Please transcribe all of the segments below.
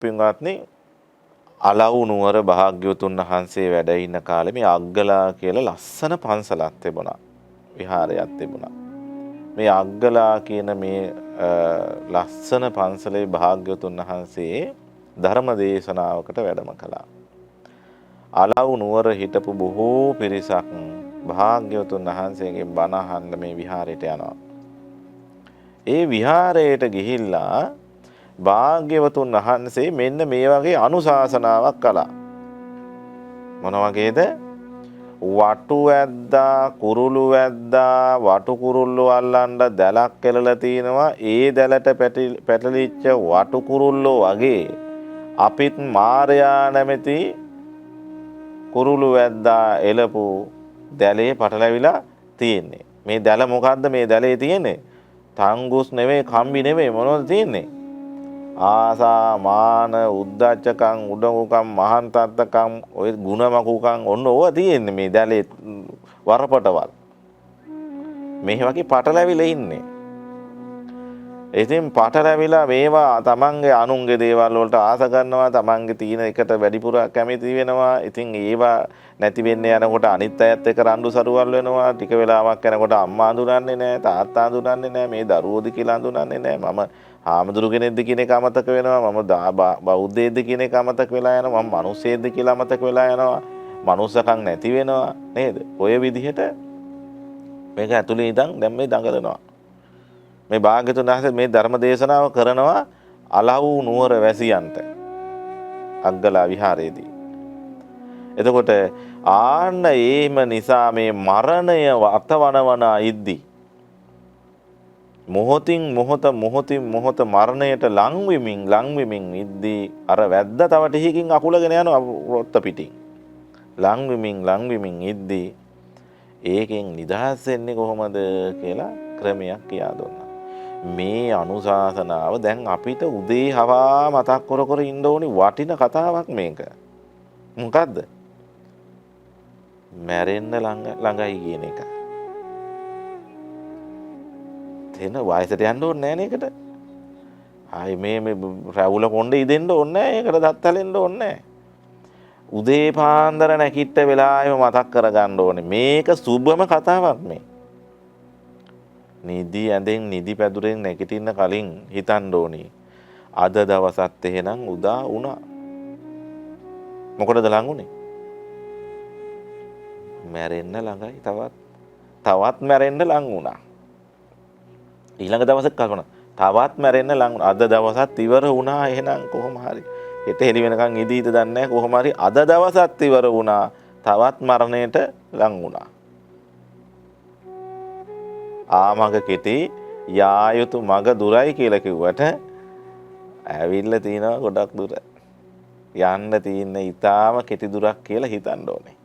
පින්වත්නි අලව් නුවර භාග්‍යවතුන් වහන්සේ වැඩ ඉන්න කාලේ මේ අග්ගලා කියලා ලස්සන පන්සලක් තිබුණා. විහාරයක් තිබුණා. මේ අග්ගලා කියන මේ ලස්සන පන්සලේ භාග්‍යවතුන් වහන්සේ ධර්ම දේශනාවකට වැඩම කළා. අලව් නුවර හිටපු බොහෝ පිරිසක් භාග්‍යවතුන් වහන්සේගේ බණ අහන්න මේ විහාරයට යනවා. ඒ විහාරයට ගිහිල්ලා භාග්‍යවතුන් වහන්සේ මෙන්න මේ වගේ අනුශාසනාවක් කළා. මොන වගේද? වටු වැද්දා, කුරුළු වැද්දා, වටු කුරුල්ලෝ අල්ලන්න දැලක් කෙලලා තිනවා. ඒ දැලට පැටලිච්ච වටු කුරුල්ලෝ වගේ අපිත් මාරයා නැමැති කුරුළු වැද්දා එලපු දැලේ පටලැවිලා තියෙන්නේ. මේ දැල මොකද්ද මේ දැලේ තියෙන්නේ? තංගුස් නෙවෙයි, කම්බි නෙවෙයි, මොනවද තියෙන්නේ? ආසා, මාන, උද්දච්චකම්, උඩඟුකම්, මහන්තත්තකම්, ඔය ಗುಣමකුකම් ඔන්න ඕවා තියෙන්නේ මේ දැලේ වරපටවල්. මේ වගේ පටලැවිලා ඉන්නේ. ඉතින් පටලැවිලා මේවා තමන්ගේ අනුන්ගේ දේවල් වලට ආස කරනවා, තමන්ගේ තියෙන එකට වැඩිපුර කැමති වෙනවා. ඉතින් ඒවා නැති වෙන්න යනකොට අනිත් අයත් එක්ක රණ්ඩු සරුවල් වෙනවා. ටික වෙලාවක් යනකොට අම්මා අඳුරන්නේ නැහැ, තාත්තා අඳුරන්නේ නැහැ, මේ දරුවෝද කියලා අඳුරන්නේ නැහැ. මම හාමුදුරු කෙනෙක්ද කියන එක අමතක වෙනවා. මම බෞද්ධයෙක්ද කියන එක අමතක වෙලා යනවා. මම මිනිස්සෙක්ද කියලා අමතක වෙලා යනවා. මනුස්සකම් නැති වෙනවා නේද? ඔය විදිහට මේක ඇතුලේ ඉඳන් දැන් මේ දඟලනවා. මේ භාග්‍යතුන් වහන්සේ මේ ධර්ම දේශනාව කරනවා අලව් නුවර වැසියන්ට අග්ගලා විහාරයේදී. එතකොට ආන්න ඒම නිසා මේ මරණය අතවනවන ඉද්දි මොහොතින් මොහොත මරණයට ලං වෙමින් ඉද්දී අර වැද්ද තව ටිකකින් අකුලගෙන යනවා රොත්ත පිටින්. ලං වෙමින් ඉද්දී ඒකෙන් නිදහස් වෙන්නේ කොහොමද කියලා ක්‍රමයක් කියා දුන්නා. මේ අනුශාසනාව දැන් අපිට උදේ හවා මතක් කර ඉන්න ඕනි වටින කතාවක් මේක. මොකද්ද? මැරෙන්න ළඟයි කියන එක. එන වයසට යන්න ඕනේ නැහැ නේකට. ආයි මේ රැවුල කොණ්ඩේ ඉදෙන්න ඕනේ නැහැ. ඒකට දත් හැලෙන්න ඕනේ නැහැ. උදේ පාන්දර නැකිට වෙලාවෙම මතක් කරගන්න ඕනේ. මේක සුබම කතාවක් මේ. නිදි ඇඳෙන් නිදි පැදුරෙන් නැගිටින්න කලින් හිතන්න ඕනේ. අද දවසත් එහෙනම් උදා වුණා. මොකටද ලඟ උනේ? මැරෙන්න ළඟයි තවත් මැරෙන්න ලඟ වුණා. ඊළඟ දවසක කල්පනා තවත් මැරෙන්න ලඟ වුණා. අද දවසත් ඉවර වුණා. එහෙනම් කොහොම හරි හෙට හෙලි වෙනකන් ඉදීද දන්නේ නැහැ. කොහොම හරි අද දවසත් ඉවර වුණා. තවත් මරණයට ලඟ වුණා. ආමග කෙටි යා යුතු මග දුරයි කියලා කිව්වට ඇවිල්ලා තිනවා ගොඩක් දුර. යන්න තියෙන ඊටාම කෙටි දුරක් කියලා හිතන්න ඕනේ.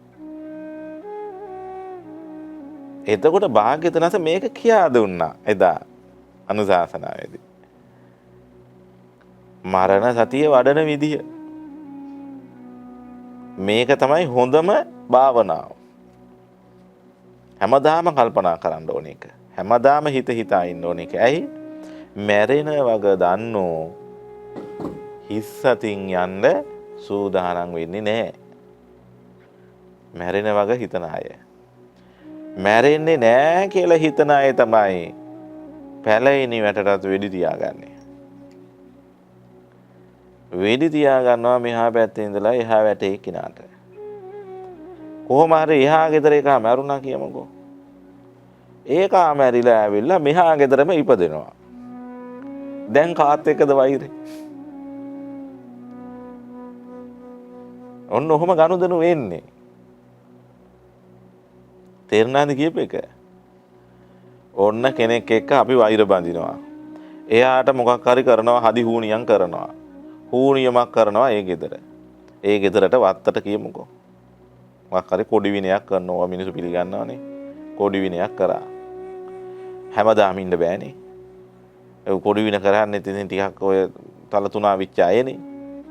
එතකොට භාග්‍යවතුන් වහන්සේ මේක කියා දුන්නා එදා අනුශාසනාවේදී. මරණ සතිය වඩන විදිය. මේක තමයි හොඳම භාවනාව. හැමදාම කල්පනා කරන්න ඕන එක. හැමදාම හිතා ඉන්න ඕන එක. ඇයි? මැරෙන වග දන්නෝ හිස්සතින් යන්න සූදානම් වෙන්නේ නැහැ. මැරෙන වග හිතන අය. මැරෙන්නේ නැහැ කියලා හිතන අය තමයි පැලෙණි වැටටත් වෙඩි තියාගන්නේ. වෙඩි තියා ගන්නවා මෙහා පැත්තේ ඉඳලා එහා වැටේ කිනාට. කොහොම හරි එහා ගෙදර එකා මැරුණා කියමුකෝ. ඒකා මැරිලා ඇවිල්ලා මෙහා ගෙදරම ඉපදෙනවා. දැන් කාත් එක්කද වෛරේ? ඔන්න ඔහොම ගනුදෙනු වෙන්නේ. තේරුණාද කියප එක? ඔන්න කෙනෙක් එක්ක අපි වෛර බඳිනවා. එයාට මොකක් හරි කරනවා, හදි හූනියම් කරනවා. හූනියමක් කරනවා ඒ ගෙදර. ඒ ගෙදරට වත්තට කියමුකෝ. මොකක් හරි කොඩි විනයක් කරනවා. මිනිස්සු පිළිගන්නවනේ. කොඩි විනයක් කරා. හැමදාම ඉන්න බෑනේ. ඒ කොඩි වින කරන්නේ ඉතින් ටිකක් ඔය තල තුනා විච්ච අයනේ.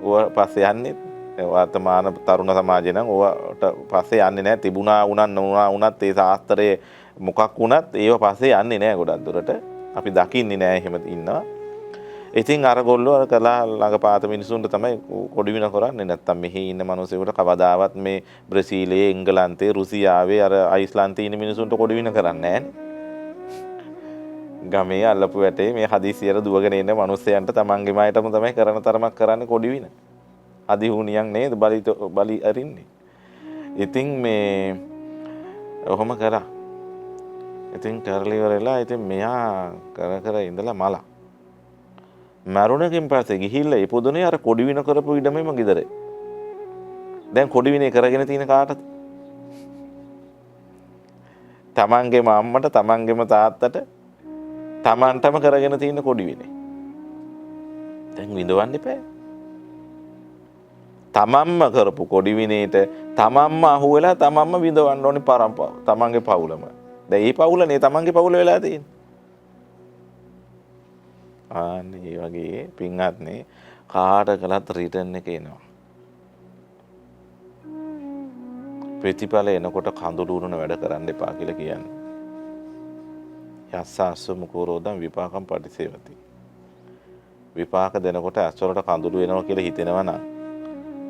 ඕව පස්සේ යන්නේ. වර්තමාන තරුණ සමාජේ නම් ඕවට පස්සේ යන්නේ නැහැ. තිබුණා වුණත් ඒ ශාස්ත්‍රයේ මොකක් වුණත් ඒව පස්සේ යන්නේ නැහැ ගොඩක් දුරට. අපි දකින්නේ නැහැ එහෙම ඉන්නවා. ඉතින් අර ගොල්ලෝ අර කලා ළඟ පාත මිනිසුන්ට තමයි කොඩි වින කරන්නේ. නැත්තම් මෙහි ඉන්න මිනිස්සුන්ට කවදාවත් මේ බ්‍රසීලයේ, එංගලන්තයේ, රුසියාවේ අර අයිස්ලන්තයේ ඉන්න මිනිසුන්ට කොඩි වින කරන්නේ නැහැ. ගමේ අල්ලපු වැටේ මේ හදිසියට දුවගෙන එන මිනිස්සයන්ට තමන්ගේ මයටම තමයි කරන තරමක් කරන්නේ කොඩි වින. අදිහුණියක් නේද බලි අරින්නේ. ඉතින් මේ ඔහොම කරා. ඉතින් කරලි ඉවරලා ඉතින් මෙයා කර ඉඳලා මලා. මරුණකින් පස්සේ ගිහිල්ලා ඉපදුනේ අර කොඩි වින කරපු ඉඩමෙම ගෙදරේ. දැන් කොඩි විනේ කරගෙන තියෙන කාටද? තමන්ගේම අම්මට, තමන්ගේම තාත්තට, තමන්ටම කරගෙන තියෙන කොඩි විනේ. දැන් විඳවන්න එපා. තමන්ම කරපු කොඩි විනේට තමන්ම අහුවෙලා තමන්ම විඳවන්න ඕනේ පරම්පරාව. තමන්ගේ පවුලම. දැන් මේ පවුලනේ තමන්ගේ පවුල වෙලා තියෙන්නේ. අනේ වගේ පින්වත්නි කාට කළත් රිටර්න් එක එනවා. ප්‍රතිඵල එනකොට කඳුළු උනන වැඩ කරන්න එපා කියලා කියන්නේ. යස්සස්ස මුකෝරෝදම් විපාකම් පටිසේවති. විපාක දෙනකොට ඇස්වලට කඳුළු එනවා කියලා හිතෙනවා නම්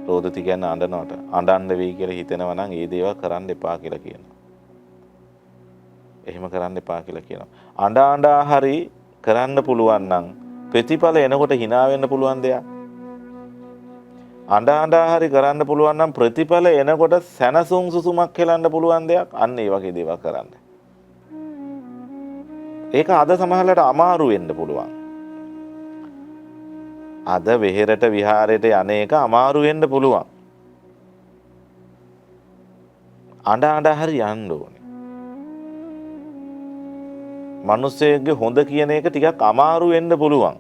රෝදති කියන්නේ අඬනවට අඬන්න වෙයි කියලා හිතෙනවා නම් ඒ දේවල් කරන්න එපා කියලා කියනවා. එහෙම කරන්න එපා කියලා කියනවා. අඬා හරි කරන්න පුළුවන් නම් ප්‍රතිඵල එනකොට hina වෙන්න පුළුවන් දෙයක්. අඬා හරි කරන්න පුළුවන් නම් ප්‍රතිඵල එනකොට සැනසුම් සුසුමක් හෙලන්න පුළුවන් දෙයක්. අන්න ඒ වගේ දේවල් කරන්න. ඒක අද සමහරවිට අමාරු වෙන්න පුළුවන්. අද වෙහෙරට විහාරයට යන්නේක අමාරු වෙන්න පුළුවන්. අඬා හරි යන්න ඕනේ. මිනිස්සෙගේ හොඳ කියන එක ටිකක් අමාරු වෙන්න පුළුවන්.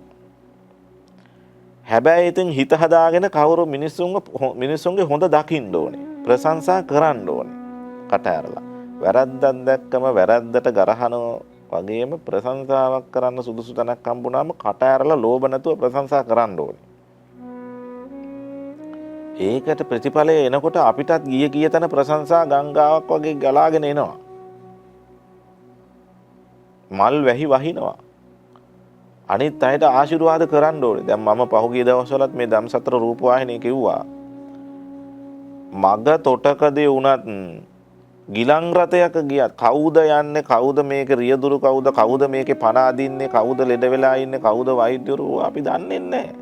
හැබැයි ඉතින් හිත හදාගෙන කවුරු මිනිස්සුන්ගේ හොඳ දකින්න ඕනේ. ප්‍රශංසා කරන්න ඕනේ. කට ඇරලා. වැරද්දක් දැක්කම වැරද්දට ගරහනවා වගේම ප්‍රශංසාවක් කරන්න සුදුසු තැනක් හම්බුනාම කට ඇරලා ලෝභ නැතුව ප්‍රශංසා කරන්න ඕනේ. ඒකට ප්‍රතිඵලය එනකොට අපිටත් ගිය තැන ප්‍රශංසා ගංගාවක් වගේ ගලාගෙන එනවා. මල් වැහි වහිනවා. අනිත් අයට ආශිර්වාද කරන්න ඕනේ. දැන් මම පහුගිය දවස්වලත් මේ ධම්සතර රූපවාහිනිය කිව්වා. මග තොටකදී වුණත් ගිලන් රථයක ගියත් කවුද යන්නේ, කවුද මේක රියදුරු, කවුද මේකේ පණ අදින්නේ, කවුද ලෙඩ වෙලා ඉන්නේ, කවුද වෛද්‍යවරු අපි දන්නේ නැහැ.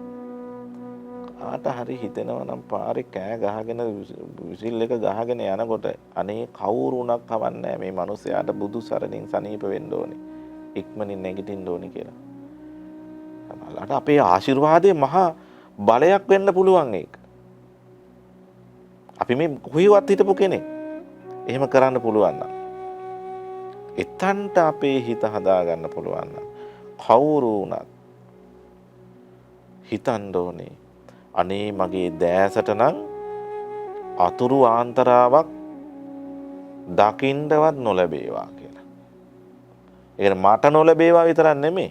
කාට හරි හිතෙනවා නම් පාරේ කෑ ගහගෙන විසිල් එක ගහගෙන යනකොට අනේ කවුරු උනක් කවන්නේ මේ මිනිස්යාට බුදු සරණින් සනීප වෙන්න ඕනේ. ඉක්මනින් නැගිටින්න ඕනේ කියලා. සමහරවිට අපේ ආශිර්වාදයේ මහා බලයක් වෙන්න පුළුවන් ඒක. අපි මේ කොහෙවත් හිටපු කෙනෙක්. එහෙම කරන්න පුළුවන් නම් එතනට අපේ හිත හදා ගන්න පුළුවන් නම් කවුරු වුණත් හිතන්න ඕනේ අනේ මගේ දෑසට නම් අතුරු ආන්තරාවක් දකින්නවත් නොලැබේවා කියලා. ඒක මට නොලැබේවා විතරක් නෙමෙයි.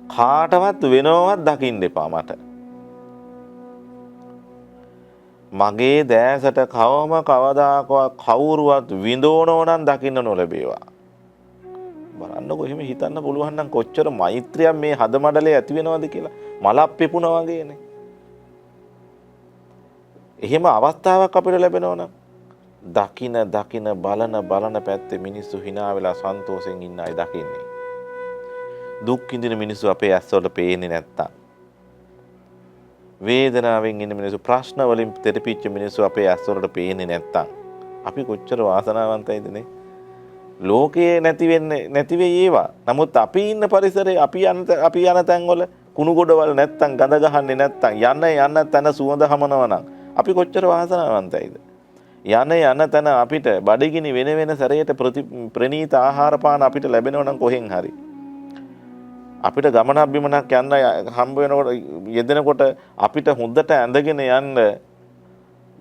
කාටවත් වෙනවවත් දකින්න එපා මට. මගේ දෑසට කවදාකවත් කවුරුවත් විඳෝනෝ නම් දකින්න නොලැබේවා. බලන්නකො එහෙම හිතන්න පුළුවන් නම් කොච්චර මෛත්‍රියක් මේ හදමඩලේ ඇති වෙනවද කියලා. මලක් පිපුණා වගේනේ. එහෙම අවස්ථාවක් අපිට ලැබෙනවා නම් දකින බලන පැත්තේ මිනිස්සු hina වෙලා සන්තෝෂෙන් ඉන්න අය දකින්නේ. දුක් විඳින මිනිස්සු අපේ ඇස්වල පේන්නේ නැත්තම්, වේදනාවෙන් ඉන්න මිනිස්සු, ප්‍රශ්න වලින් තෙරපිච්ච මිනිස්සු අපේ ඇස්වලට පේන්නේ නැත්තම් අපි කොච්චර වාසනාවන්තයිද නේ? ලෝකයේ නැති වෙයි ඒවා. නමුත් අපි ඉන්න පරිසරේ අපි යන තැන්වල කුණු ගොඩවල් නැත්තම්, ගඳ ගහන්නේ නැත්තම්, යන තැන සුවඳ හමනවා නම් අපි කොච්චර වාසනාවන්තයිද? යන තැන අපිට බඩගිනි වෙන සැරයට ප්‍රණීත ආහාර පාන අපිට ලැබෙනවා නම් කොහෙන් හරි අපිට ගමනක් බිමනක් යන්න හම්බ වෙනකොට යෙදෙනකොට අපිට හොඳට ඇඳගෙන යන්න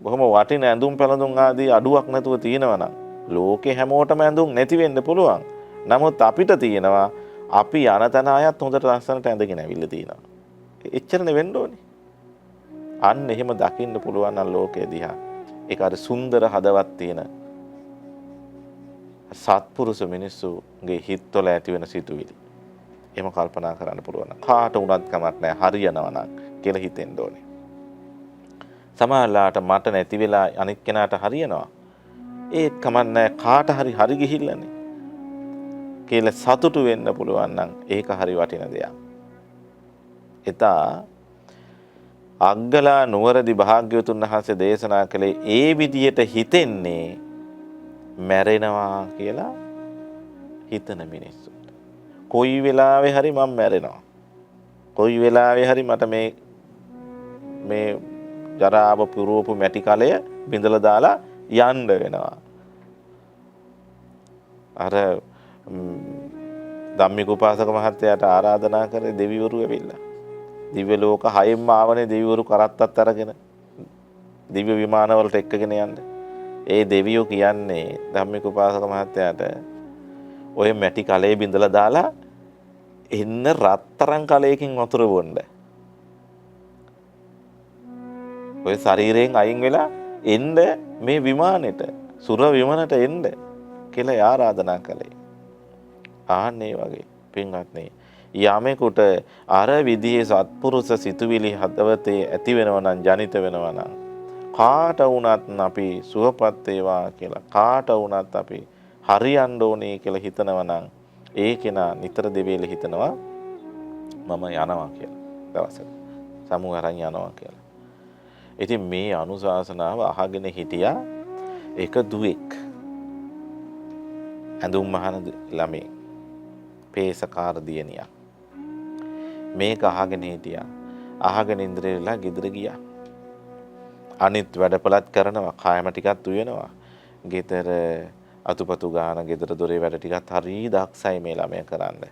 බොහොම වටින ඇඳුම් පැළඳුම් ආදී අඩුවක් නැතුව තියෙනවා නම් ලෝකේ හැමෝටම ඇඳුම් නැති වෙන්න පුළුවන්. නමුත් අපිට තියෙනවා අපි යන තැන අයත් හොඳට ලස්සනට ඇඳගෙන ඇවිල්ලා තියෙනවා. එච්චරනේ වෙන්න ඕනේ. අන්න එහෙම දකින්න පුළුවන් නම් ලෝකේ දිහා ඒක අර සුන්දර හදවත් තියෙන සත්පුරුෂ මිනිස්සුගේ හිත්වල ඇති වෙන සිතුවිලි. එහෙම කල්පනා කරන්න පුළුවන්. කාට වුණත් කමක් නැහැ හරියනවා නම් කියලා හිතෙන්න ඕනේ. සමහරලාට මට නැති වෙලා අනිත් කෙනාට හරියනවා. ඒත් කමක් නැහැ කාට හරි ගිහිල්ලානේ. කියලා සතුටු වෙන්න පුළුවන් නම් ඒක හරි වටින දෙයක්. එතා අග්ගලා නුවරදි භාග්‍යවතුන් වහන්සේ දේශනා කළේ ඒ විදියට හිතෙන්නේ මැරෙනවා කියලා හිතන මිනිස්සුන්ට. කොයි වෙලාවෙ හරි මම මැරෙනවා. කොයි වෙලාවෙ හරි මට මේ ජරාව පුරෝපු මැටි කලය බිඳලා දාලා යන්න වෙනවා. අර ධම්මික උපාසක මහත්තයාට ආරාධනා කරේ දෙවිවරු ඇවිල්ලා. දිව්‍ය ලෝක 6ෙන්ම ආවනේ දෙවිවරු කරත්තත් අරගෙන. දිව්‍ය විමාන වලට එක්කගෙන යන්න. ඒ දෙවියෝ කියන්නේ ධම්මික උපාසක මහත්තයාට ඔය මැටි කලේ බිඳලා දාලා එන්න රත්තරන් කලයකින් වතුර බොන්න. ඔය ශරීරයෙන් අයින් වෙලා එන්න මේ විමානෙට සුර විමානට එන්න කියලා ආරාධනා කළේ. ආන්නේ වගේ පින්වත්නි යමෙකුට අර විදිහේ සත්පුරුෂ සිතුවිලි හදවතේ ඇති වෙනවා නම් ජනිත වෙනවා නම් කාට වුණත් අපි සුවපත් වේවා කියලා කාට වුණත් අපි හරියන්න ඕනේ කියලා හිතනවා නම් ඒ කෙනා නිතර දෙවියල හිතනවා මම යනවා කියලා. දවසක සමු අරන් යනවා කියලා. ඉතින් මේ අනුශාසනාව අහගෙන හිටියා එක දුවෙක්. ඇඳුම් මහන ළමයි. පේසකාර දියණියක්. මේක අහගෙන හිටියා. අහගෙන ඉන්ද්‍රයලා ගෙදර ගියා. අනිත් වැඩපලත් කරනවා, කායම ටිකක් උයනවා. ගෙදර අතුපතු ගාන ගෙදර දොරේ වැඩ ටිකත් හරි දක්ෂයි මේ ළමයා කරන්න.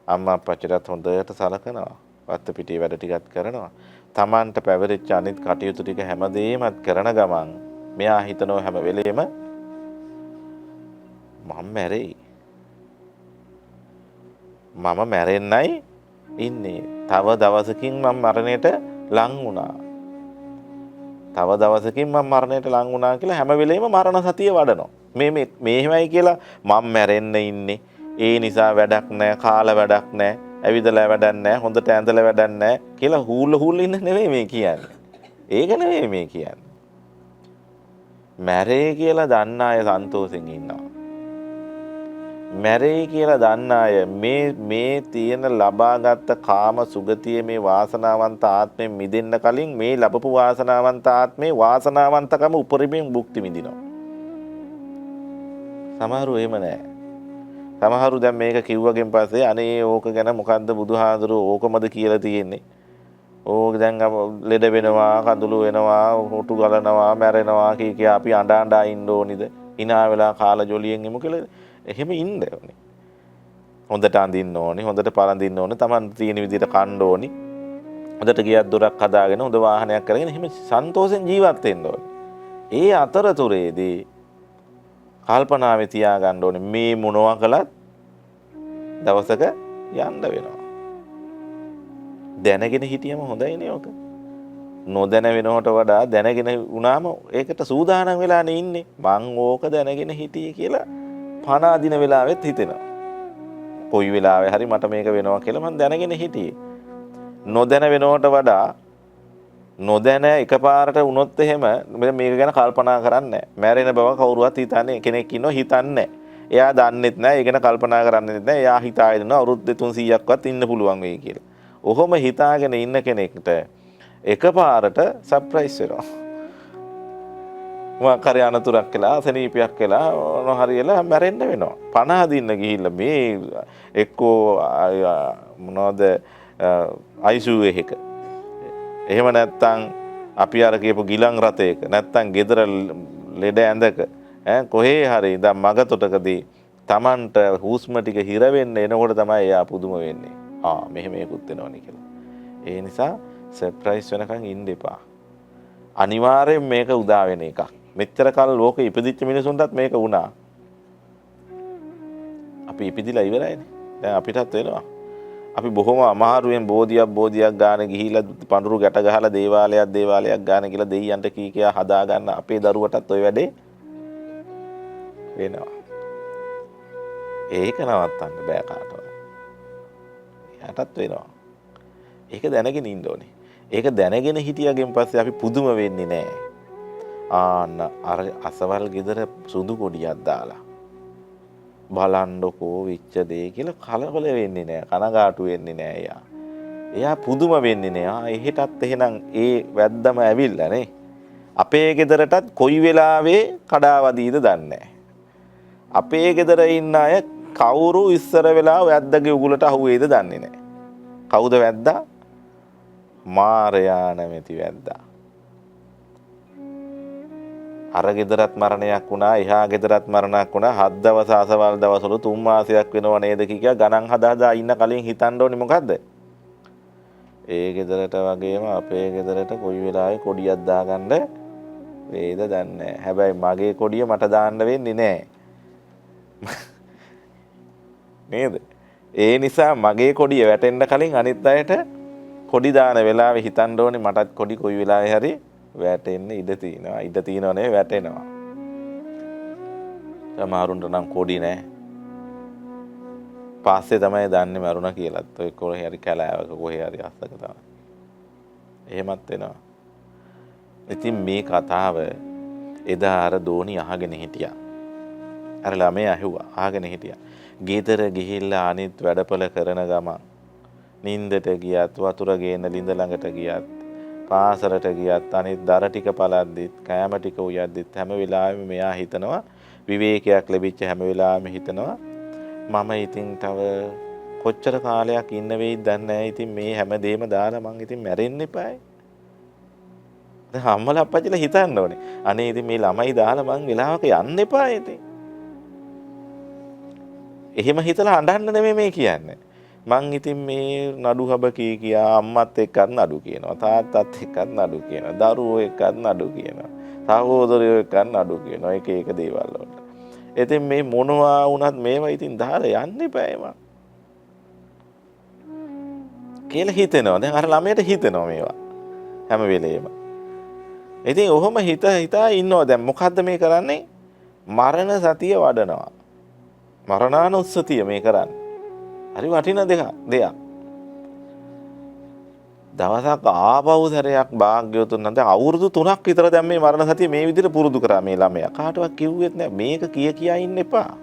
අම්මා අප්පච්චිටත් හොඳට සලකනවා. වත්ත පිටියේ වැඩ ටිකත් කරනවා. Tamanට පැවරිච්ච අනිත් කටයුතු ටික හැමදේමත් කරන ගමන් මෙයා හිතනවා හැම වෙලෙම මම මැරෙයි. මම මැරෙන්නයි ඉන්නේ. තව දවසකින් මම මරණයට ලං වුණා. තව දවසකින් මම මරණයට ලං වුණා කියලා හැම වෙලෙම මරණ සතිය වඩනවා. මේමයි කියලා මම මැරෙන්න ඉන්නේ. ඒ නිසා වැඩක් නැහැ, කාලා වැඩක් නැහැ, ඇවිදලා වැඩක් නැහැ, හොඳට ඇඳලා වැඩක් නැහැ කියලා හූල් ඉන්න නෙවෙයි මේ කියන්නේ. ඒක නෙවෙයි මේ කියන්නේ. මැරේ කියලා දන්න අය සන්තෝෂෙන් ඉන්නවා. මැරෙයි කියලා දන්න අය මේ තියෙන ලබාගත් කාම සුගතිය මේ වාසනාවන්ත ආත්මෙන් මිදෙන්න කලින් මේ ලැබපු වාසනාවන්ත ආත්මේ වාසනාවන්තකම උපරිමයෙන් භුක්ති විඳිනවා. සමහරු එහෙම නැහැ. සමහරු දැන් මේක කිව්වගෙන් පස්සේ අනේ ඕක ගැන මොකද්ද බුදුහාඳුරෝ ඕකමද කියලා තියෙන්නේ. ඕක දැන් ලෙඩ වෙනවා, කඳුළු වෙනවා, හොටු ගලනවා, මැරෙනවා කිය අපි අඬා ඉන්න ඕනිද? hina වෙලා කාලා ජොලියෙන් එමු කියලා එහෙම ඉන්න ඕනේ. හොඳට අඳින්න ඕනේ, හොඳට පළඳින්න ඕනේ, Taman තියෙන විදිහට කන්න ඕනේ. හොඳට ගියක් දොරක් හදාගෙන හොඳ වාහනයක් කරගෙන එහෙම සන්තෝෂෙන් ජීවත් වෙන්න ඕනේ. ඒ අතරතුරේදී කල්පනාවේ තියාගන්න ඕනේ මේ මොනවා කළත් දවසක යන්න වෙනවා. දැනගෙන හිටියම හොඳයිනේ ඔක. නොදැන වෙනවට වඩා දැනගෙන වුණාම ඒකට සූදානම් වෙලානේ ඉන්නේ. මං ඕක දැනගෙන හිටියේ කියලා පණ අදින වෙලාවෙත් හිතෙනවා. කොයි වෙලාවෙ හරි මට මේක වෙනවා කියලා මං දැනගෙන හිටියේ. නොදැන වෙනවට වඩා නොදැන එකපාරට වුණොත් එහෙම මේක ගැන කල්පනා කරන්නේ නැහැ. මැරෙන බව කවුරුවත් හිතන්නේ කෙනෙක් ඉන්නව හිතන්නේ නැහැ. එයා දන්නෙත් නැහැ. ඒ ගැන කල්පනා කරන්නේත් නැහැ. එයා හිතාගෙන අවුරුදු 300ක්වත් ඉන්න පුළුවන් වෙයි කියලා. ඔහොම හිතාගෙන ඉන්න කෙනෙක්ට එකපාරට සර්ප්‍රයිස් වෙනවා. මොකක් හරි අනතුරක් වෙලා සනීපයක් වෙලා හරියලා මැරෙන්න වෙනවා. පණ අදින්න ගිහිල්ලා මේ එක්කෝ මොනවද ICU එකක. එහෙම නැත්තම් අපි අර කියපු ගිලන් රථයක නැත්තම් ගෙදර ලෙඩ ඇඳක කොහේ හරි දැන් මගතොටකදී Tamanට හුස්ම ටික හිර වෙන්න එනකොට තමයි එයා පුදුම වෙන්නේ. මෙහෙම මේකුත් වෙනවනේ කියලා. ඒ නිසා සර්ප්‍රයිස් වෙනකන් ඉන්න එපා. අනිවාර්යෙන් මේක උදා වෙන එකක්. මෙච්චර කල් ලෝකෙ ඉපදිච්ච මිනිසුන්ටත් මේක වුණා. අපි ඉපදිලා ඉවරයිනේ. දැන් අපිටත් වෙනවා. අපි බොහොම අමාරුවෙන් බෝධියක් ගාන ගිහිලා පඳුරු ගැට ගහලා දේවාලයක් ගාන කියලා දෙයියන්ට කීකියා හදා ගන්න අපේ දරුවටත් ওই වැඩේ වෙනවා. ඒක නවත්තන්න බෑ කාටවත්. යටත් වෙනවා. ඒක දැනගෙන ඉන්න ඕනේ. ඒක දැනගෙන හිටියගෙන් පස්සේ අපි පුදුම වෙන්නේ නැහැ. ආන්න අර අසවල් ගෙදර සුදු කොඩියක් දාලා බලන්නකෝ වෙච්ච දේ කියලා කලබල වෙන්නේ නැහැ. කනගාටු වෙන්නේ නැහැ එයා. එයා පුදුම වෙන්නේ නැහැ. එහෙටත් එහෙනම් ඒ වැද්දම ඇවිල්ලා නේ. අපේ ගෙදරටත් කොයි වෙලාවේ කඩාවදීද දන්නේ නැහැ. අපේ ගෙදර ඉන්න අය කවුරු ඉස්සර වෙලා වැද්දගේ උගුලට අහුවේද දන්නේ නැහැ. කවුද වැද්දා? මාරයා නැමැති වැද්දා. අර ගෙදරත් මරණයක් වුණා, එහා ගෙදරත් මරණයක් වුණා. 7 දවස් අසවල් දවසවල 3 මාසයක් වෙනව නේද කියා ගණන් හදා ඉන්න කලින් හිතන්න ඕනේ මොකද්ද? ඒ ගෙදරට වගේම අපේ ගෙදරට කොයි වෙලාවෙ කොඩියක් දාගන්න වේද දන්නේ නැහැ. හැබැයි මගේ කොඩිය මට දාන්න වෙන්නේ නැහැ. නේද? ඒ නිසා මගේ කොඩිය වැටෙන්න කලින් අනිත් අයට කොඩි දාන වෙලාවේ හිතන්න ඕනේ මටත් කොඩි කොයි වෙලාවෙ හරි වැටෙන්න ඉඩ තියෙනවා. ඉඩ තියෙනව නේ වැටෙනවා. සමහරුන්ට නම් කොඩි නැහැ. පස්සේ තමයි දන්නේ මරුණා කියලාත්. ඔය කොහේ හරි කැලෑවක කොහේ හරි අස්සක තමයි. එහෙමත් වෙනවා. ඉතින් මේ කතාව එදා අර දෝණි අහගෙන හිටියා. අර ළමයා ඇහුවා අහගෙන හිටියා. ගෙදර ගිහිල්ලා අනිත් වැඩපොළ කරන ගමන් නින්දට ගියත් වතුර ගේන ලිඳ ළඟට ගියත් පාසලට ගියත් අනිත් දර ටික පලද්දිත් කෑම ටික උයද්දිත් හැම වෙලාවෙම මෙයා හිතනවා විවේකයක් ලැබිච්ච හැම වෙලාවෙම හිතනවා මම ඉතින් තව කොච්චර කාලයක් ඉන්න වෙයිද දන්නේ නැහැ. ඉතින් මේ හැම දෙයක්ම දාලා මං ඉතින් මැරෙන්න එපායි. දැන් අම්මලා අප්පච්චිලා හිතන්න ඕනේ. අනේ ඉතින් මේ ළමයි දාලා මං වෙලාවක යන්න එපා ඉතින්. එහෙම හිතලා අඬන්න නෙමෙයි මේ කියන්නේ. මං ඉතින් මේ නඩු හබ කියා අම්මත් එක්කත් නඩු කියනවා. තාත්තත් එක්කත් නඩු කියනවා. දරුවෝ එක්කත් නඩු කියනවා. සහෝදරයෝ එක්කත් නඩු කියනවා. එක එක දේවල් වලට. ඉතින් මේ මොනවා වුණත් මේවා ඉතින් දාලා යන්න එපා මං. කියලා හිතෙනවා. දැන් අර ළමයට හිතෙනවා මේවා. හැම වෙලේම. ඉතින් ඔහොම හිතා ඉන්නවා. දැන් මොකද්ද මේ කරන්නේ? මරණ සතිය වඩනවා. මරණානුස්සතිය මේ කරන්නේ. හරි වටින දෙයක්. දවසක් ආපහු සැරයක් භාග්‍යවතුන් නැත්නම් අවුරුදු 3ක් විතර දැන් මේ මරණ සතිය මේ විදිහට පුරුදු කරා මේ ළමයා. කාටවත් කිව්වෙත් නෑ මේක කියා ඉන්න එපා.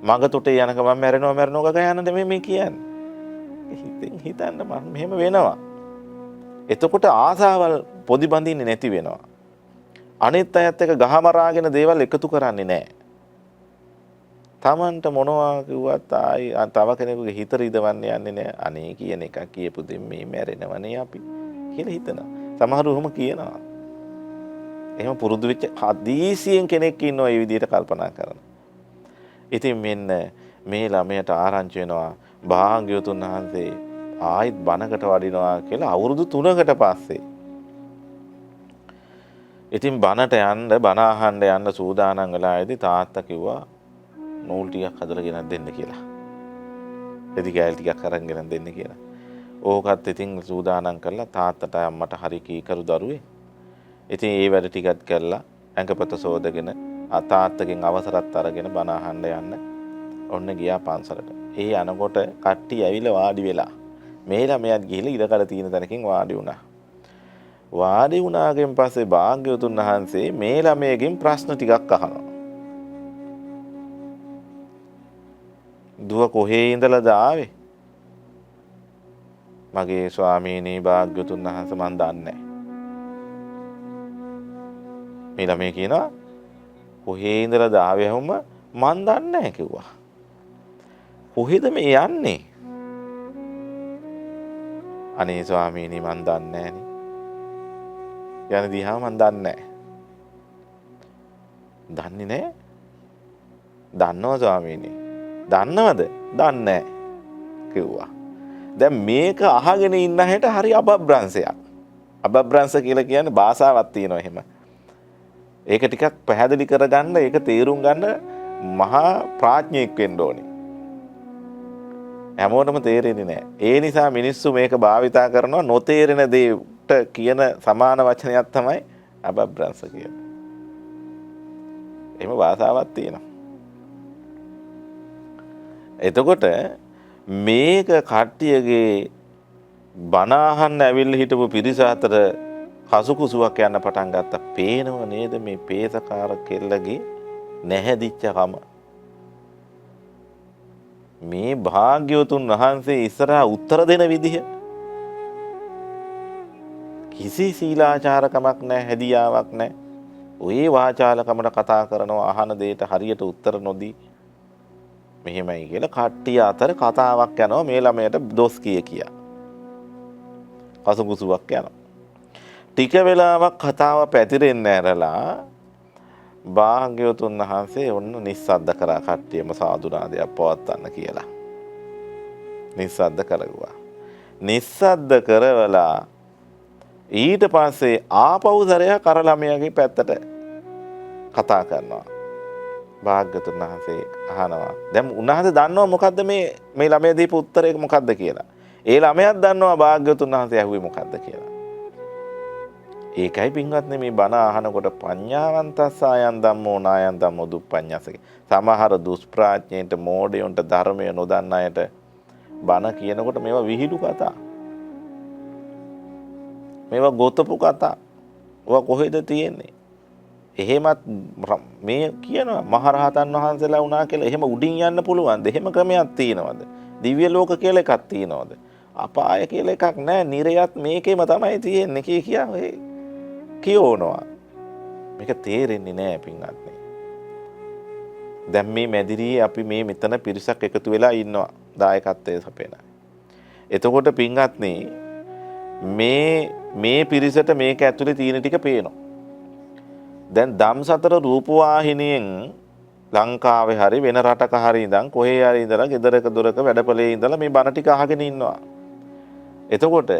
මග තොටේ යනක මම මැරෙනවා ගයන්න දෙමේ මේ කියන්නේ. හිතන්න මම මෙහෙම වෙනවා. එතකොට ආසාවල් පොදි බඳින්නේ නැති වෙනවා. අනිත් අයත් එක්ක ගහමරාගෙන දේවල් එකතු කරන්නේ නැහැ. Tamanට මොනවා කිව්වත් ආයි තව කෙනෙකුගේ හිත රිදවන්න යන්නේ නැහැ. අනේ කියන එක කියපු දෙම් මේ මැරෙනවනේ අපි කියලා හිතනවා. සමහරව ඔහොම කියනවා. එහෙම පුරුදු වෙච්ච හදීසියෙන් කෙනෙක් ඉන්නවා මේ විදිහට කල්පනා කරන. ඉතින් මෙන්න මේ ළමයට ආරංචි වෙනවා භාග්‍යවතුන් වහන්සේ ආයිත් බණකට වඩිනවා කියලා අවුරුදු 3කට පස්සේ. ඉතින් බණට යන්න බණ අහන්න යන්න සූදානම් වෙලාවේදී තාත්තා කිව්වා නූල් ටිකක් හදලා ගෙනත් දෙන්න කියලා. රෙදි කෑලි ටිකක් අරන් ගෙනත් දෙන්න කියලා. ඕකත් ඉතින් සූදානම් කරලා තාත්තට අම්මට හරි කීකරු දරුවේ. ඉතින් ඒ වැඩ ටිකත් කරලා ඇඟපත සෝදගෙන තාත්තගෙන් අවසරත් අරගෙන බණ අහන්න යන්න ඔන්න ගියා පන්සලට. ඒ යනකොට කට්ටිය ඇවිල්ලා වාඩි වෙලා මේ ළමයාත් ගිහිල්ලා ඉරකඩ තියෙන තැනකින් වාඩි වුණා. වාඩි වුණාගෙන් පස්සේ භාග්‍යවතුන් වහන්සේ මේ ළමයාගෙන් ප්‍රශ්න ටිකක් අහනවා. දුව කොහේ ඉඳලාද ආවේ? මගේ ස්වාමීනි භාග්‍යවතුන් වහන්සේ මන් දන්නේ නැහැ. මේ ළමයා කියනවා කොහේ ඉඳලාද ආවේ වහම මන් දන්නේ නැහැ කිව්වා. කොහෙද මේ යන්නේ? අනේ ස්වාමීනි මන් දන්නේ නැහැ. යන දිහා මන් දන්නේ නැහැ. දන්නේ නැහැ? දන්නවා ස්වාමීනි. දන්නවද? දන්නේ නැහැ කිව්වා. දැන් මේක අහගෙන ඉන්න හැට හරි අබබ්‍රංශයක්. අබබ්‍රංශ කියලා කියන්නේ භාෂාවක් තියෙනවා එහෙම. ඒක ටිකක් පැහැදිලි කරගන්න, ඒක තේරුම් ගන්න මහා ප්‍රඥෙක් වෙන්න ඕනේ. හැමෝටම තේරෙන්නේ නැහැ. ඒ නිසා මිනිස්සු මේක භාවිතා කරනවා නොතේරෙන දේට කියන සමාන වචනයක් තමයි අබබ්‍රංශ කියන්නේ. එහෙම භාෂාවක් තියෙනවා. එතකොට මේක කට්ටියගේ බණ අහන්න ඇවිල්ලා හිටපු පිරිස අතර කසුකුසුවක් යන්න පටන් ගත්තා. පේනව නේද මේ පේසකාර කෙල්ලගේ නැහැදිච්ච කම. මේ භාග්‍යවතුන් වහන්සේ ඉස්සරහා උත්තර දෙන විදිහ කිසි සීලාචාරකමක් නැහැ, හැදියාවක් නැහැ. ඔය වාචාලකමට කතා කරනවා, අහන දෙයට හරියට උත්තර නොදී මෙහෙමයි කියලා කට්ටිය අතර කතාවක් යනවා මේ ළමයට දොස් කියා. කසුකුසුවක් යනවා. ටික වෙලාවක් කතාව පැතිරෙන්න ඇරලා භාග්‍යවතුන් වහන්සේ ඔන්න නිස්සද්ද කරා කට්ටියම සාදුනාදයක් පවත්වන්න කියලා. නිස්සද්ද කරගුවා. නිස්සද්ද කරවලා ඊට පස්සේ ආපහු සරයක් අර ළමයාගේ පැත්තට කතා කරනවා. භාග්‍යවතුන් වහන්සේ අහනවා. දැන් උන්වහන්සේ දන්නවා මොකද්ද මේ ළමයා දීපු උත්තරේ මොකද්ද කියලා. ඒ ළමයාත් දන්නවා භාග්‍යවතුන් වහන්සේ ඇහුවේ මොකද්ද කියලා. ඒකයි පින්වත්නි මේ බණ අහනකොට පඤ්ඤාවන්තස්සායන් ධම්මෝ නායන් ධම්මෝ දුප්පඤ්ඤසක. සමහර දුෂ්ප්‍රඥයින්ට මෝඩයන්ට ධර්මය නොදන්න අයට බණ කියනකොට මේවා විහිළු කතා. මේවා ගොතපු කතා. ඔවා කොහෙද තියෙන්නේ? එහෙමත් මේ කියනවා මහරහතන් වහන්සේලා වුණා කියලා එහෙම උඩින් යන්න පුළුවන්ද? එහෙම ක්‍රමයක් තියෙනවද? දිව්‍ය ලෝක කියලා එකක් තියෙනවද? අපාය කියලා එකක් නැහැ. නිරයත් මේකෙම තමයි තියෙන්නේ කියා ඔය කියවනවා. මේක තේරෙන්නේ නැහැ පින්වත්නි. දැන් මේ මැදිරියේ අපි මේ මෙතන පිරිසක් එකතු වෙලා ඉන්නවා දායකත්වයේ සපේන. එතකොට පින්වත්නි මේ පිරිසට මේක ඇතුලේ තියෙන ටික පේනවා. දැන් ධම්සතර රූපවාහිනියෙන් ලංකාවේ හරි වෙන රටක හරි ඉඳන් කොහේ හරි ඉඳලා ගෙදරක දොරක වැඩපලේ ඉඳලා මේ බණ ටික අහගෙන ඉන්නවා. එතකොට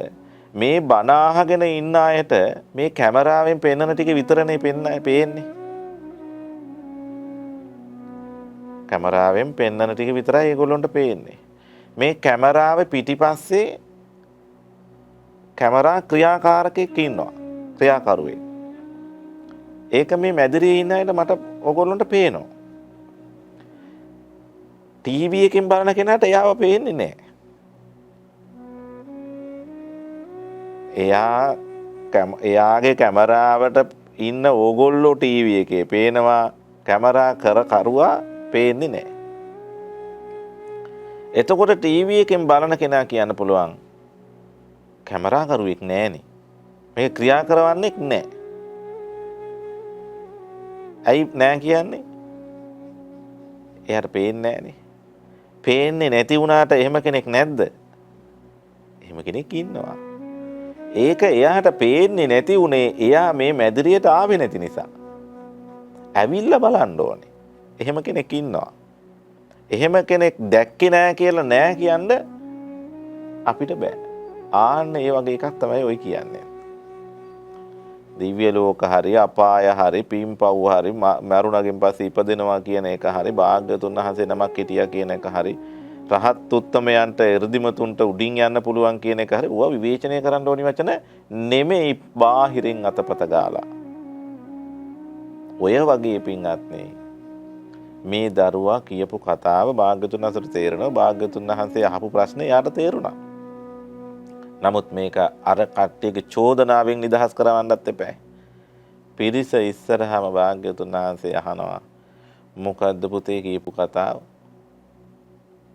මේ බණ අහගෙන ඉන්න අයට මේ කැමරාවෙන් පෙන්වන ටික විතරනේ පේන්නේ. කැමරාවෙන් පෙන්වන ටික විතරයි ඒගොල්ලන්ට පේන්නේ. මේ කැමරාවේ පිටිපස්සේ කැමරා ක්‍රියාකාරකෙක් ඉන්නවා. ක්‍රියාකරුවෙක්. ඒක මේ මැදිරියේ ඉන්න අයට මට ඕගොල්ලන්ට පේනවා. ටීවී එකෙන් බලන කෙනාට එයාව පේන්නේ නැහැ. එයාගේ කැමරාවට ඉන්න ඕගොල්ලෝ ටීවී එකේ පේනවා, කැමරා කරුවා පේන්නේ නැහැ. එතකොට ටීවී එකෙන් බලන කෙනා කියන්න පුළුවන් කැමරා කරුවෙක් නැහැනේ. මේක ක්‍රියා කරවන්නෙක් නැහැ. ඇයි නැහැ කියන්නේ? එයාට පේන්නේ නැහැනේ. පේන්නේ නැති වුණාට එහෙම කෙනෙක් නැද්ද? එහෙම කෙනෙක් ඉන්නවා. ඒක එයාට පේන්නේ නැති උනේ එයා මේ මැදිරියට ආවේ නැති නිසා. ඇවිල්ලා බලන්න ඕනේ. එහෙම කෙනෙක් ඉන්නවා. එහෙම කෙනෙක් දැක්කේ නැහැ කියලා නෑ කියන්න අපිට බෑ. ආන්න ඒ වගේ එකක් තමයි ඔය කියන්නේ. දිව්‍ය ලෝක හරි අපාය හරි පින්පව් හරි මරුණගෙන් පස්සේ ඉපදෙනවා කියන එක හරි භාග්‍යතුන් වහන්සේ නමක් හිටියා කියන එක හරි රහත් උත්තමයන්ට එ르දිමතුන්ට උඩින් යන්න පුළුවන් කියන එක හරි ඌව විවේචනය කරන්න ඕනි වචන නෙමෙයි බාහිරින් අතපත ගාලා. ඔය වගේ පින්වත්නි මේ දරුවා කියපු කතාව භාග්‍යතුන් වහන්සේට තේරෙනවා. භාග්‍යතුන් වහන්සේ අහපු ප්‍රශ්නේ යාට තේරුණා. නමුත් මේක අර කට්ටියගේ චෝදනාවෙන් නිදහස් කරවන්නත් එපා. පිරිස ඉස්සරහම භාග්‍යතුන් වහන්සේ අහනවා මොකද්ද පුතේ කියපු කතාව?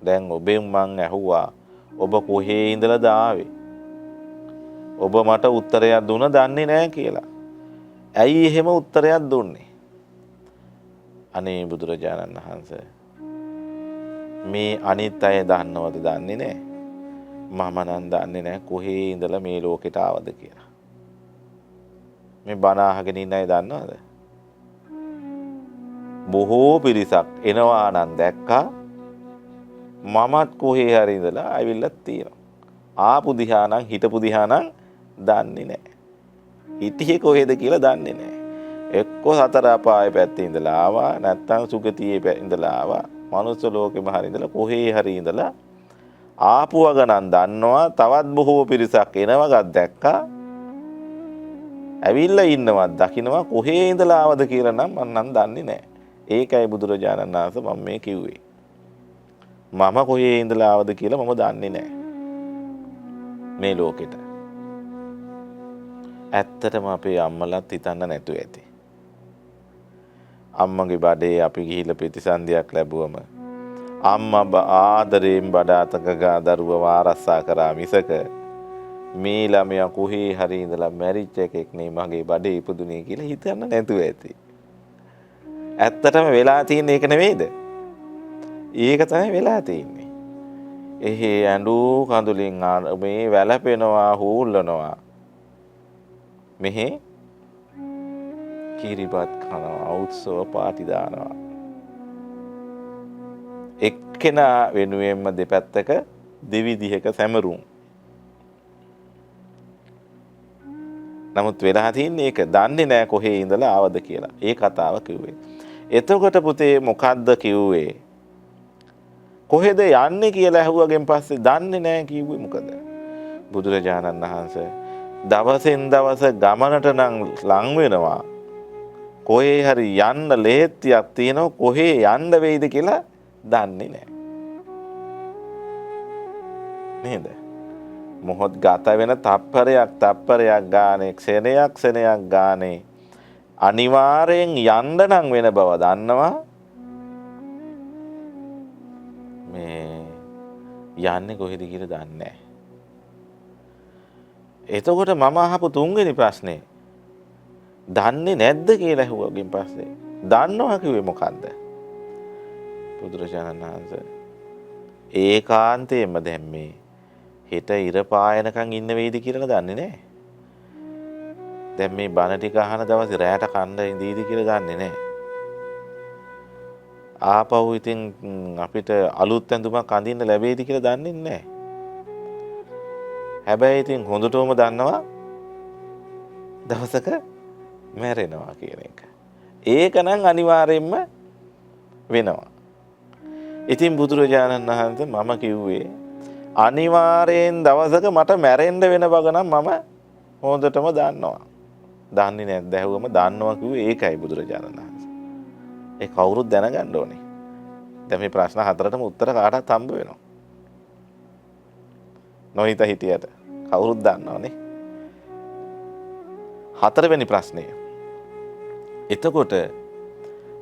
දැන් ඔබෙන් මං ඇහුවා ඔබ කොහේ ඉඳලාද ආවේ? ඔබ මට උත්තරයක් දුන්න දන්නේ නැහැ කියලා. ඇයි එහෙම උත්තරයක් දුන්නේ? අනේ බුදුරජාණන් වහන්සේ මේ අනිත් අය දන්නවද දන්නේ නැහැ. මම නම් දන්නේ නැහැ කොහේ ඉඳලා මේ ලෝකෙට ආවද කියලා. මේ බණ අහගෙන ඉන්න අය දන්නවද? බොහෝ පිරිසක් එනවා නම් දැක්කා මමත් කොහේ හරි ඉඳලා ආවිල්ලා තියෙනවා. ආපු දිහා නම් හිටපු දිහා නම් දන්නේ නැහැ. හිටියේ කොහෙද කියලා දන්නේ නැහැ. එක්ක සතර අපායේ පැත්තේ ඉඳලා ආවා නැත්නම් සුගතියේ ඉඳලා ආවා. මනුස්ස ලෝකෙම හරි ඉඳලා කොහේ හරි ඉඳලා ආපු වගනම් දන්නවා. තවත් බොහෝ පිරිසක් එනවගත් දැක්කා. ඇවිල්ලා ඉන්නවත් දකින්නවා කොහේ ඉඳලා ආවද කියලා නම් මම නම් දන්නේ නැහැ. ඒකයි බුදුරජාණන් වහන්සේ මම මේ කිව්වේ. මම කොහේ ඉඳලා ආවද කියලා මම දන්නේ නැහැ මේ ලෝකෙට. ඇත්තටම අපේ අම්මලාත් හිතන්න නැතුව ඇති. අම්මගේ බඩේ අපි ගිහිල්ලා ප්‍රතිසන්දියක් ලැබුවම අම්මා ආදරයෙන් බඩ අතක ගා දරුවව ආරක්ෂා කරා මිසක මේ ළමයා කොහේ හරි ඉඳලා මැරිච්ච එකෙක් නේ මගේ බඩේ ඉපදුනේ කියලා හිතන්න නැතුව ඇති. ඇත්තටම වෙලා තියෙන්නේ ඒක නෙවෙයිද? ඒක තමයි වෙලා තියෙන්නේ. එහේ ඇඬු කඳුලින් මේ වැළපෙනවා හූල්ලනවා. මෙහි කිරිබත් කනවා උත්සව පාටි දානවා. එක්කෙනා වෙනුවෙන්ම දෙපැත්තක දෙවිදිහක සැමරුම්. නමුත් වෙලා තින්නේ ඒක දන්නේ නැහැ කොහේ ඉඳලා ආවද කියලා. ඒ කතාව කිව්වේ. එතකොට පුතේ මොකද්ද කිව්වේ? කොහෙද යන්නේ කියලා ඇහුවගෙන් පස්සේ දන්නේ නැහැ කිව්වේ මොකද? බුදුරජාණන් වහන්සේ දවසෙන් දවස ගමනට නම් ලං වෙනවා. කොහේ හරි යන්න ලේත්තියක් තියෙනවා කොහේ යන්න වෙයිද කියලා දන්නේ නැහැ. නේද? මොහොත් ගත වෙන තප්පරයක් ගානේ ක්ෂණයක් ගානේ අනිවාර්යෙන් යන්න නම් වෙන බව දන්නවා. මේ යන්නේ කොහෙද කියලා දන්නේ නැහැ. එතකොට මම අහපු තුන්වෙනි ප්‍රශ්නේ දන්නේ නැද්ද කියලා ඇහුවගෙන් පස්සේ දන්නවා කිව්වේ මොකද්ද? බුදුරජාණන් වහන්සේ ඒකාන්තයෙන්ම දැන් මේ හෙට ඉර පායනකන් ඉන්න වෙයිද කියලා දන්නේ නැහැ. දැන් මේ බණ ටික අහන දවසේ රැයට කන්න ඉඳීද කියලා දන්නේ නැහැ. ආපහු ඉතින් අපිට අලුත් ඇඳුමක් අඳින්න ලැබෙයිද කියලා දන්නේ නැහැ. හැබැයි ඉතින් හොඳටම දන්නවා දවසක මැරෙනවා කියන එක. ඒක නම් අනිවාර්යෙන්ම වෙනවා. ඉතින් බුදුරජාණන් වහන්සේ මම කිව්වේ අනිවාර්යෙන් දවසක මට මැරෙන්න වෙන බව නම් මම හොඳටම දන්නවා. දන්නේ නැද්ද ඇහුවම දන්නවා කිව්වේ ඒකයි බුදුරජාණන් වහන්සේ. ඒ කවුරුත් දැනගන්න ඕනේ. දැන් මේ ප්‍රශ්න හතරටම උත්තර කාටවත් හම්බ වෙනවා. නොහිත හිටියට කවුරුත් දන්නවනේ. හතරවෙනි ප්‍රශ්නය. එතකොට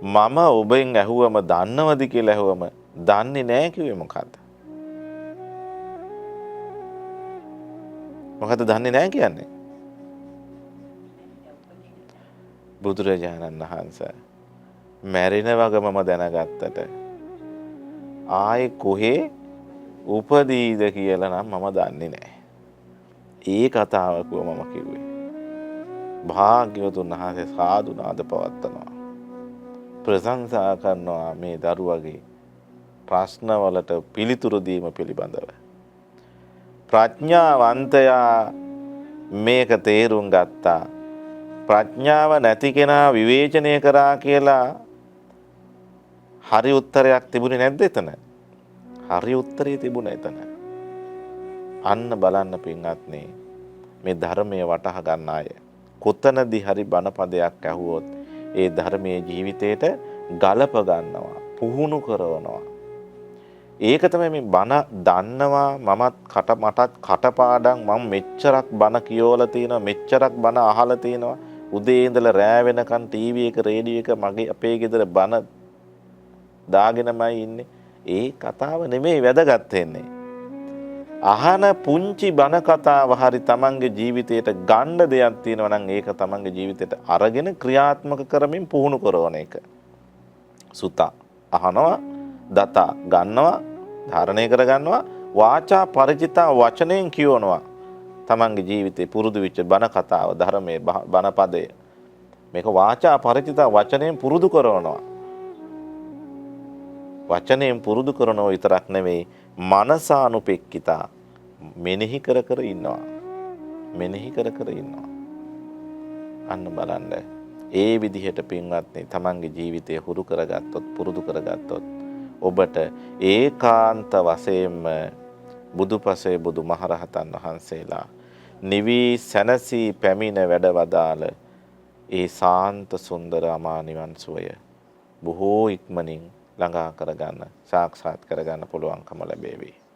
මම ඔබෙන් ඇහුවම දන්නවද කියලා ඇහුවම දන්නේ නැහැ කිව්වේ මොකද්ද? මොකද්ද දන්නේ නැහැ කියන්නේ? බුදුරජාණන් වහන්සේ මැරෙන වගමම දැනගත්තට ආයේ කොහේ උපදීද කියලා නම් මම දන්නේ නැහැ. ඒ කතාවකුව මම කිව්වේ. භාග්‍යවතුන් වහන්සේ සාදු නාද පවත්වනවා. ප්‍රශංසා කරනවා මේ දරුවගේ ප්‍රශ්නවලට පිළිතුරු දීම පිළිබඳව. ප්‍රඥාවන්තයා මේක තේරුම් ගත්තා. ප්‍රඥාව නැති කෙනා විවේචනය කරා කියලා හරි උත්තරයක් තිබුණේ නැද්ද එතන? හරි උත්තරේ තිබුණා එතන. අන්න බලන්න පින්වත්නි මේ ධර්මයේ වටහා ගන්න අය කොතනදී හරි බණපදයක් ඇහුවොත් ඒ ධර්මයේ ජීවිතේට ගලප ගන්නවා, පුහුණු කරනවා. ඒක තමයි මේ බණ දන්නවා මටත් කටපාඩම් මම මෙච්චරක් බණ කියවලා තියෙනවා, මෙච්චරක් බණ අහලා තියෙනවා. උදේ ඉඳලා රෑ වෙනකන් ටීවී එක රේඩියෝ එක මගේ අපේ ගෙදර බණ දාගෙනමයි ඉන්නේ. ඒ කතාව නෙමෙයි වැදගත් වෙන්නේ. අහන පුංචි බණ කතාව හරි තමන්ගේ ජීවිතයට ගන්න දෙයක් තියෙනවා නම් ඒක තමන්ගේ ජීවිතයට අරගෙන ක්‍රියාත්මක කරමින් පුහුණු කරන එක. සුතා අහනවා, දතා ගන්නවා, ධාරණය කර ගන්නවා, වාචා පරිචිතා වචනයෙන් කියවනවා. තමන්ගේ ජීවිතේ පුරුදු වෙච්ච බණ කතාව, ධර්මයේ බණ පදය මේක වාචා පරිචිතා වචනයෙන් පුරුදු කරනවා. වචනයෙන් පුරුදු කරනව විතරක් නෙවෙයි මනසානුපෙක්කිතා මෙනෙහි කර කර ඉන්නවා. මෙනෙහි කර කර ඉන්නවා. අන්න බලන්න. ඒ විදිහට පින්වත්නි තමන්ගේ ජීවිතය හුරු කරගත්තොත්, පුරුදු කරගත්තොත් ඔබට ඒකාන්ත වශයෙන්ම බුදුපසේ බුදුමහරහතන් වහන්සේලා නිවි සැනසී පැමිණ වැඩවදාළ ඒ සාන්ත සුන්දර අමා නිවන් සුවය බොහෝ ඉක්මනින් ළඟා කරගන්න සාක්ෂාත් කරගන්න පුළුවන්කම ලැබේවි.